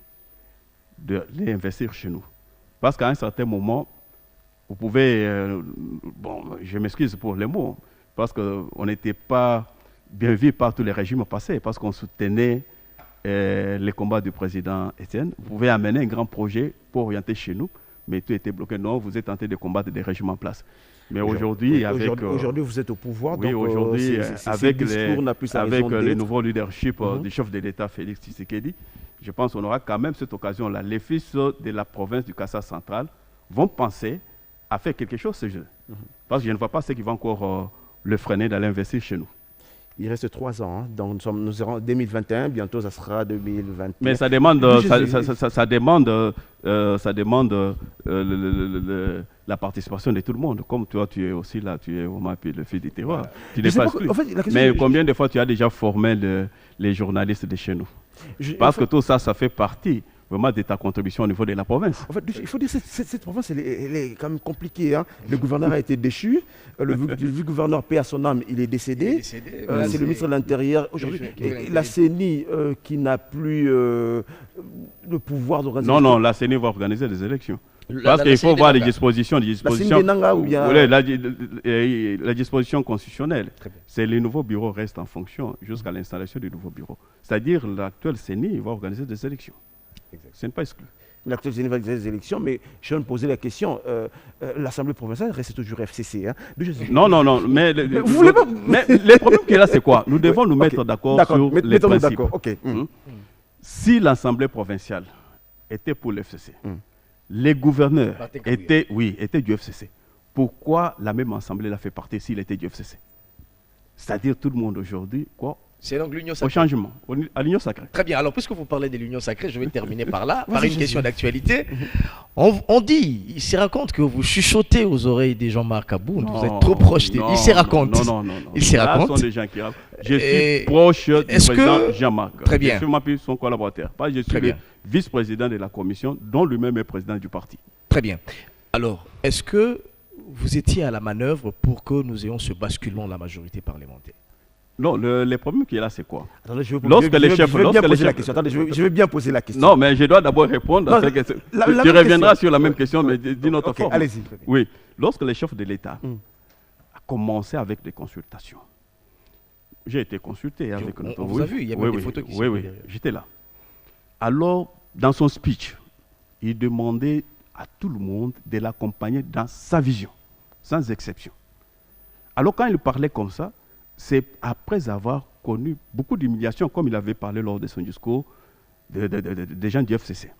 de les investir chez nous. Parce qu'à un certain moment, vous pouvez... je m'excuse pour les mots, parce qu'on n'était pas bien vu par tous les régimes passés, parce qu'on soutenait les combats du président Étienne. Vous pouvez amener un grand projet pour orienter chez nous, mais tout était bloqué. Non, vous êtes tenté de combattre des régimes en place. Mais aujourd'hui, aujourd'hui, vous êtes au pouvoir. Oui, aujourd'hui, avec le nouveau leadership du chef de l'État, Félix Tshisekedi, je pense qu'on aura quand même cette occasion-là. Les fils de la province du Casa central vont penser à faire quelque chose ce jeu. Parce que je ne vois pas ce qui va encore le freiner d'aller investir chez nous. Il reste 3 ans. Hein. Donc nous serons en 2021, bientôt ça sera 2021. Mais ça demande, la participation de tout le monde. Comme toi, tu es aussi là, tu es au MAPI, le fils du terroir. Tu n'es pas exclu. En fait, mais combien de fois tu as déjà formé les journalistes de chez nous? Parce que tout ça, ça fait partie vraiment de ta contribution au niveau de la province. En fait, il faut dire que cette province, elle est quand même compliquée. Hein. Le gouverneur a été déchu. Le vice-gouverneur, paix à son âme, il est décédé. C'est le ministre de l'Intérieur. Aujourd'hui, la CENI qui n'a plus le pouvoir d'organiser. Non, la CENI va organiser des élections. Parce qu'il faut voir les dispositions. La disposition constitutionnelle. C'est le nouveau bureau reste en fonction jusqu'à l'installation du nouveau bureau. C'est-à-dire l'actuel CENI va organiser des élections. Ce n'est pas exclu. L'actuel CENI va organiser des élections, mais je vais me poser la question. L'Assemblée provinciale reste toujours FCC. Hein. Non, mais le problème qui est là, c'est quoi? Nous devons nous mettre d'accord sur les principes. Si l'Assemblée provinciale était pour l'FCC, les gouverneurs étaient du FCC. Pourquoi la même assemblée l'a fait partie s'il était du FCC? C'est-à-dire tout le monde aujourd'hui, quoi? C'est donc l'union sacrée. Au changement, à l'union sacrée. Très bien. Alors, puisque vous parlez de l'union sacrée, je vais terminer par là, par une question d'actualité. On dit, il se raconte que vous chuchotez aux oreilles des Jean-Marc Aboun. Vous êtes trop proche. Il se raconte. Non. Il se raconte. Là, sont des gens qui racontent. Je suis proche du président Jean-Marc. Très bien. Je suis son collaborateur. Je suis le vice-président de la commission, dont lui-même est président du parti. Très bien. Alors, est-ce que vous étiez à la manœuvre pour que nous ayons ce basculement de la majorité parlementaire? Non, le problème qui est là, c'est quoi? Attendez, je vais bien poser la question. Non, mais je dois d'abord répondre à cette question. Tu reviendras sur la même question, mais d'une autre forme. Allez-y. Oui, lorsque le chef de l'État a commencé avec des consultations, j'ai été consulté avec notre... On vous a vu, il y a même des photos qui sont... Oui, j'étais là. Alors, dans son speech, il demandait à tout le monde de l'accompagner dans sa vision, sans exception. Alors, quand il parlait comme ça, c'est après avoir connu beaucoup d'humiliations, comme il avait parlé lors de son discours, des gens du FCC.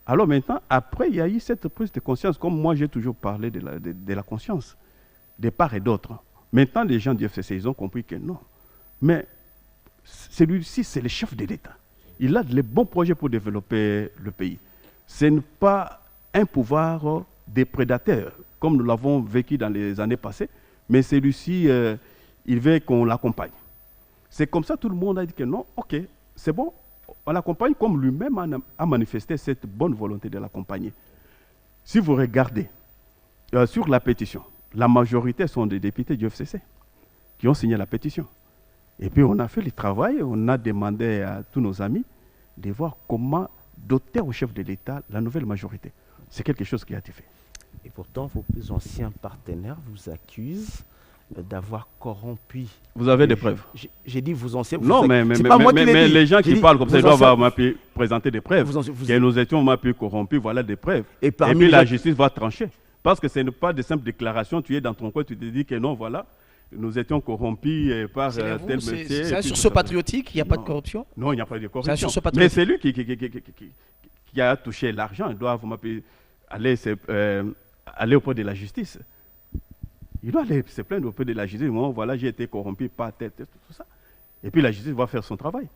Alors maintenant, après, il y a eu cette prise de conscience, comme moi j'ai toujours parlé de la conscience, de part et d'autre. Maintenant, les gens du FCC, ils ont compris que non. Mais celui-ci, c'est le chef de l'État. Il a les bons projets pour développer le pays. Ce n'est pas un pouvoir des prédateurs, comme nous l'avons vécu dans les années passées, mais celui-ci... il veut qu'on l'accompagne. C'est comme ça, tout le monde a dit que non, ok, c'est bon, on l'accompagne comme lui-même a manifesté cette bonne volonté de l'accompagner. Si vous regardez sur la pétition, la majorité sont des députés du FCC qui ont signé la pétition. Et puis on a fait le travail, on a demandé à tous nos amis de voir comment doter au chef de l'État la nouvelle majorité. C'est quelque chose qui a été fait. Et pourtant, vos plus anciens partenaires vous accusent d'avoir corrompu. Vous avez des preuves? J'ai dit vous anciens. Non, mais les gens qui parlent comme ça, ils doivent présenter des preuves. Que nous étions corrompus, voilà des preuves. Et puis la justice va trancher. Parce que ce n'est pas de simples déclarations, tu es dans ton coin, tu te dis que non, voilà. nous étions corrompus par tel métier. C'est un sursaut patriotique, il n'y a pas de corruption? Non, il n'y a pas de corruption. C'est un sursaut patriotique. Mais c'est lui qui a touché l'argent. Il doit aller auprès de la justice. Il doit aller se plaindre auprès de la justice. Moi, voilà, j'ai été corrompu par tête, tout ça. Et puis la justice va faire son travail.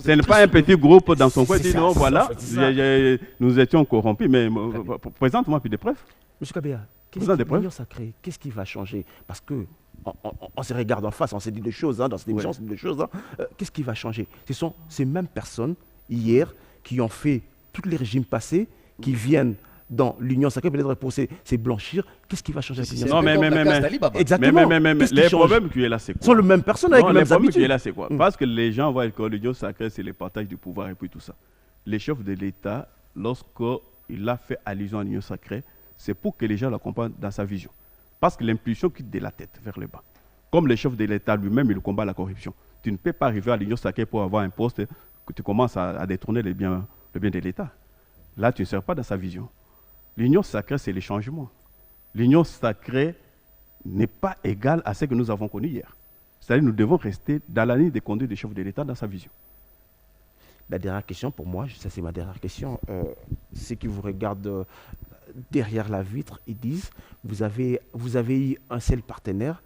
Ce n'est pas un petit groupe dans son coin qui dit non, voilà, nous étions corrompus. Mais présente-moi plus de preuves. Monsieur Kabea, l'union sacrée, qu'est-ce qui va changer? Parce que on se regarde en face, on s'est dit des choses, dans cette émission, on s'est dit des choses. Qu'est-ce qui va changer? Ce sont ces mêmes personnes, hier, qui ont fait tous les régimes passés, qui viennent dans l'union sacrée, peut-être pour se blanchir. Qu'est-ce qui va changer? Non, mais exactement. Les problèmes qui est là, c'est quoi? Ce sont les mêmes personnes avec les mêmes habitudes. Les problèmes qui est là, c'est quoi? Parce que les gens voient que l'union sacrée, c'est le partage du pouvoir et puis tout ça. Les chefs de l'État, lorsqu'il a fait allusion à l'union sacrée, c'est pour que les gens l'accompagnent dans sa vision. Parce que l'impulsion quitte de la tête vers le bas. Comme le chef de l'État lui-même, il combat la corruption. Tu ne peux pas arriver à l'union sacrée pour avoir un poste que tu commences à détourner le bien de l'État. Là, tu ne sers pas dans sa vision. L'union sacrée, c'est le changement. L'union sacrée n'est pas égale à ce que nous avons connu hier. C'est-à-dire que nous devons rester dans la ligne de conduite des chefs de l'État dans sa vision. La dernière question pour moi, ça c'est ma dernière question, ceux qui vous regardent derrière la vitre, ils disent, vous avez eu un seul partenaire,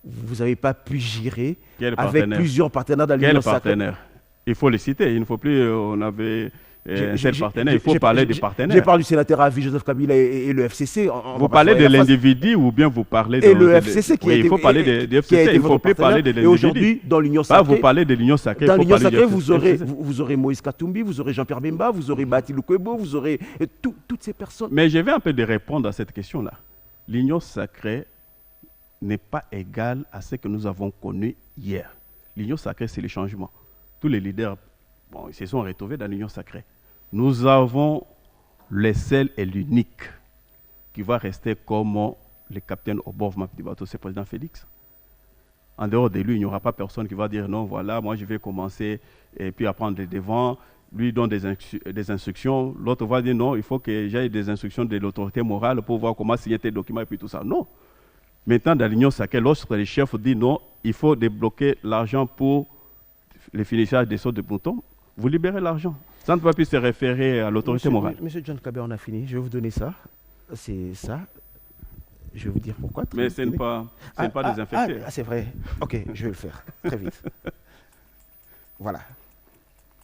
vous n'avez pas pu gérer avec plusieurs partenaires dans l'union sacrée. Quel partenaire? Il faut les citer, il ne faut plus, on avait un seul partenaire, il faut parler des partenaires. Je parle du sénateur à vie, Joseph Kabila et le FCC. Vous parlez de l'individu ou bien vous parlez de... Et le FCC qui a été... Il faut parler de FCC, il ne faut plus parler de l'individu. Et aujourd'hui, dans l'union sacrée... Vous parlez de l'union sacrée. Dans l'union sacrée, vous aurez Moïse Katumbi, vous aurez Jean-Pierre Bemba, vous aurez Bati Lukwebo, vous aurez toutes ces personnes. Mais je vais un peu de répondre à cette question-là. L'union sacrée n'est pas égale à ce que nous avons connu hier. L'union sacrée, c'est le changement. Tous les leaders ils se sont retrouvés dans l'union sacrée. Nous avons le seul et l'unique qui va rester comme le capitaine au bord du bateau, c'est le président Félix. En dehors de lui, il n'y aura pas personne qui va dire non, voilà, moi je vais commencer et puis à prendre les devants. Lui donne des instructions, l'autre va dire non, il faut que j'aille des instructions de l'autorité morale pour voir comment signer tes documents et puis tout ça. Non. Maintenant, dans l'union sacrée, lorsque les chefs disent non, il faut débloquer l'argent pour le finissage des sauts de boutons, vous libérez l'argent. Ça ne peut plus se référer à l'autorité morale. Monsieur John Kabea, on a fini. Je vais vous donner ça. C'est ça. Je vais vous dire pourquoi. Mais ce n'est pas désinfecté. C'est vrai. Ok, je vais le faire. Très vite. Voilà.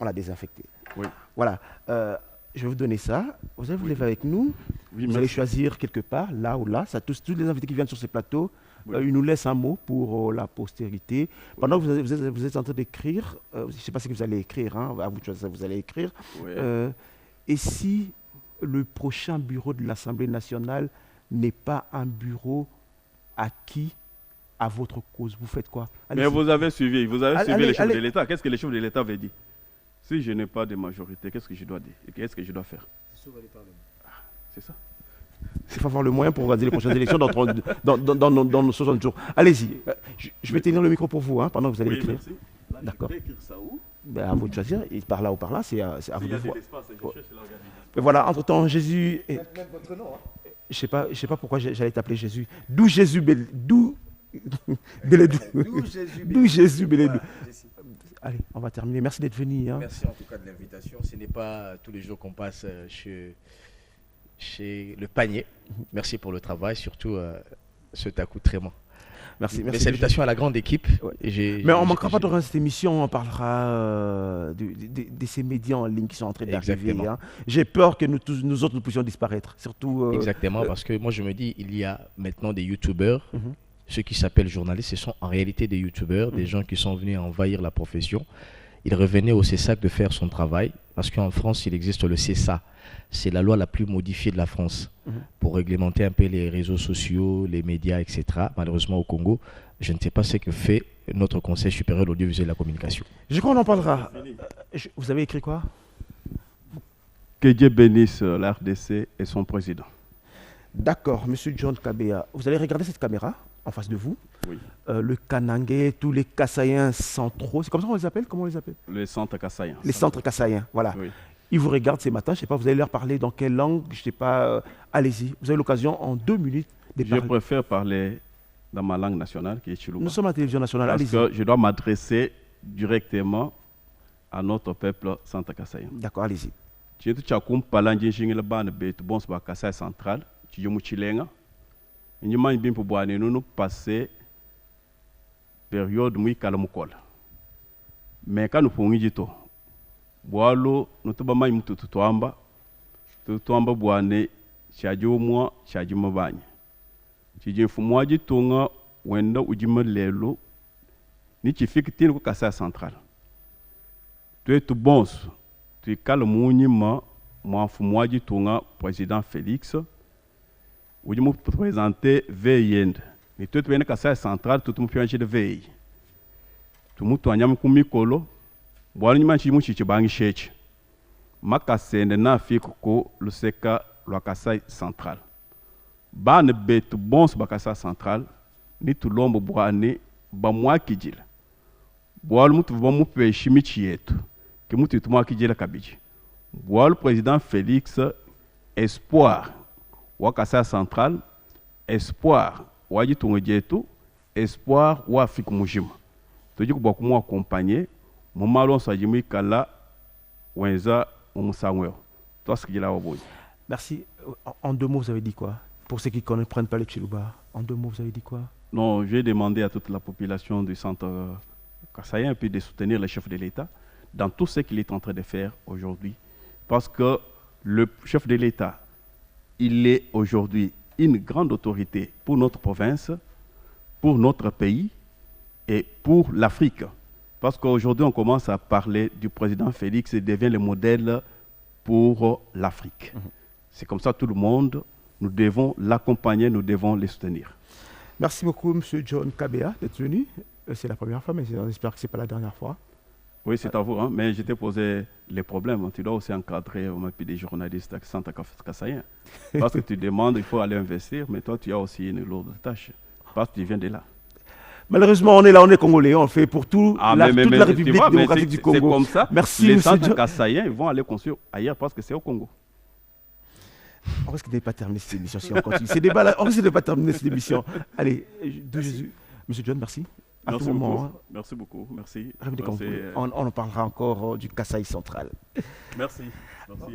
On l'a désinfecté. Oui. Voilà. Je vais vous donner ça. Vous allez vous lever avec nous. Oui, vous allez choisir quelque part, là ou là. Ça, tous les invités qui viennent sur ce plateau, ils nous laissent un mot pour la postérité. Pendant que vous êtes en train d'écrire, je ne sais pas ce que vous allez écrire, à vous de choisir, vous allez écrire. Oui. Et si le prochain bureau de l'Assemblée nationale n'est pas un bureau acquis à votre cause, vous faites quoi? Mais vous avez suivi les chefs de l'État. Qu'est-ce que les chefs de l'État avaient dit? Si je n'ai pas de majorité, qu'est-ce que je dois dire? Qu'est-ce que je dois faire? C'est ça. Il faut avoir le moyen pour organiser les prochaines élections dans nos 60 jours. Allez-y. Je vais tenir le micro pour vous pendant que vous allez écrire. D'accord. Écrire ça où? À vous de choisir. Et par là ou par là, c'est à vous de voir. Mais voilà, entre-temps, Jésus... Même votre nom. Je sais pas pourquoi j'allais t'appeler Jésus. D'où Jésus Bélédou. D'où Jésus Bélédou. Allez, on va terminer. Merci d'être venu. Merci en tout cas de l'invitation. Ce n'est pas tous les jours qu'on passe chez le panier. Merci pour le travail, surtout ce accoutrement. Merci. Mes salutations à la grande équipe. Ouais. Mais on ne manquera pas de cette émission, on parlera de ces médias en ligne qui sont en train d'arriver. J'ai peur que nous autres, nous puissions disparaître. Surtout, exactement, parce que moi je me dis, il y a maintenant des youtubeurs, ceux qui s'appellent journalistes, ce sont en réalité des youtubeurs, des gens qui sont venus envahir la profession. Il revenait au CESAC de faire son travail, parce qu'en France, il existe le CESA. C'est la loi la plus modifiée de la France pour réglementer un peu les réseaux sociaux, les médias, etc. Malheureusement, au Congo, je ne sais pas ce que fait notre Conseil supérieur de l'audiovisuel et de la communication. Je crois qu'on en parlera. Vous avez écrit quoi? Que Dieu bénisse la RDC et son président. D'accord, Monsieur John Kabea. Vous allez regarder cette caméra en face de vous. Oui. Le Kanangé, tous les Kassaïens centraux, c'est comme ça qu'on les appelle? Comment on les appelle? Les centres Kassaïens. Les centres Kassaïens, voilà. Oui. Ils vous regardent ce matin, je ne sais pas, vous allez leur parler dans quelle langue, je ne sais pas. Allez-y, vous avez l'occasion en 2 minutes de parler. Je préfère parler dans ma langue nationale qui est Chiluba. Nous sommes à la télévision nationale, Parce allez-y. que je dois m'adresser directement à notre peuple Santa Kasaïen. D'accord, allez-y. Tu es tout à coup parlant de ban bet bon sur Kasaï central, tu es muchilenga. Et nous m'avons bien pour boire nous passer période muy kalamukol. Mais quand nous pouvons y aller, boalo nous te bama imtu tuamba boane chajo moi chajo mabanye. Chije fumwaji tonga wenda ujima lelo ni chifikitini ko Kasaï central. Tu es tout bon, tu es calme moi fumwaji tonga président Félix. Où je me présenter VIN. Mais tout le monde Kasaï central, tout le monde peut de VI. Tout le monde peut aller à Mikolo. Boire une manche, je bangi chèche. Ma Kasaï n'a fait que le seka le Kasaï central. Ban bet bon sur Kasaï central. Ni tout l'homme boire ne ba moi qui dit. Boire le monde peut chimichiet. Que monde tout moi qui dit la kabiji. Boire le président Félix espoir. Wa Kasaï central, espoir, wa jitungejetu, espoir wa Afrique mujima. Toji ko beaucoup mo accompagner, mo malon sa jimi kala wenza omusangwe. Toi ce qu'il a au bout. Merci. En 2 mots, vous avez dit quoi? Pour ceux qui ne comprennent pas le Chiluba, en 2 mots, vous avez dit quoi? Non, j'ai demandé à toute la population du centre Kasaïen puis de soutenir le chef de l'État dans tout ce qu'il est en train de faire aujourd'hui. Parce que le chef de l'État, il est aujourd'hui une grande autorité pour notre province, pour notre pays et pour l'Afrique. Parce qu'aujourd'hui, on commence à parler du président Félix et devient le modèle pour l'Afrique. C'est comme ça tout le monde, nous devons l'accompagner, nous devons le soutenir. Merci beaucoup, M. John Kabea, d'être venu. C'est la première fois, mais j'espère que ce n'est pas la dernière fois. Oui, c'est à vous, hein? Mais je t'ai posé les problèmes. Tu dois aussi encadrer des journalistes à Santa Kasaïen. Parce que tu demandes, il faut aller investir, mais toi, tu as aussi une lourde tâche. Parce que tu viens de là. Malheureusement, on est là, on est Congolais, on fait pour toute la République démocratique du Congo. C'est comme ça. Merci, les Santa Kasaïens, ils vont aller construire ailleurs parce que c'est au Congo. On risque de ne pas terminer cette émission si on continue. Ces débats-là, on risque de ne pas terminer cette émission. Allez, de Jésus. Monsieur John, merci. Merci beaucoup. Hein. Merci beaucoup. Merci. On en parlera encore du Kasaï central. Merci. Merci.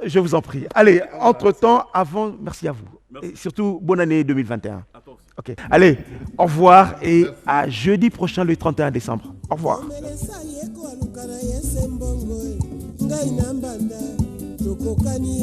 Je vous en prie. Allez, entre-temps, avant, merci à vous. Merci. Et surtout, bonne année 2021. À toi aussi. Okay. Allez, au revoir et à jeudi prochain, le 31 décembre. Au revoir. Tokokani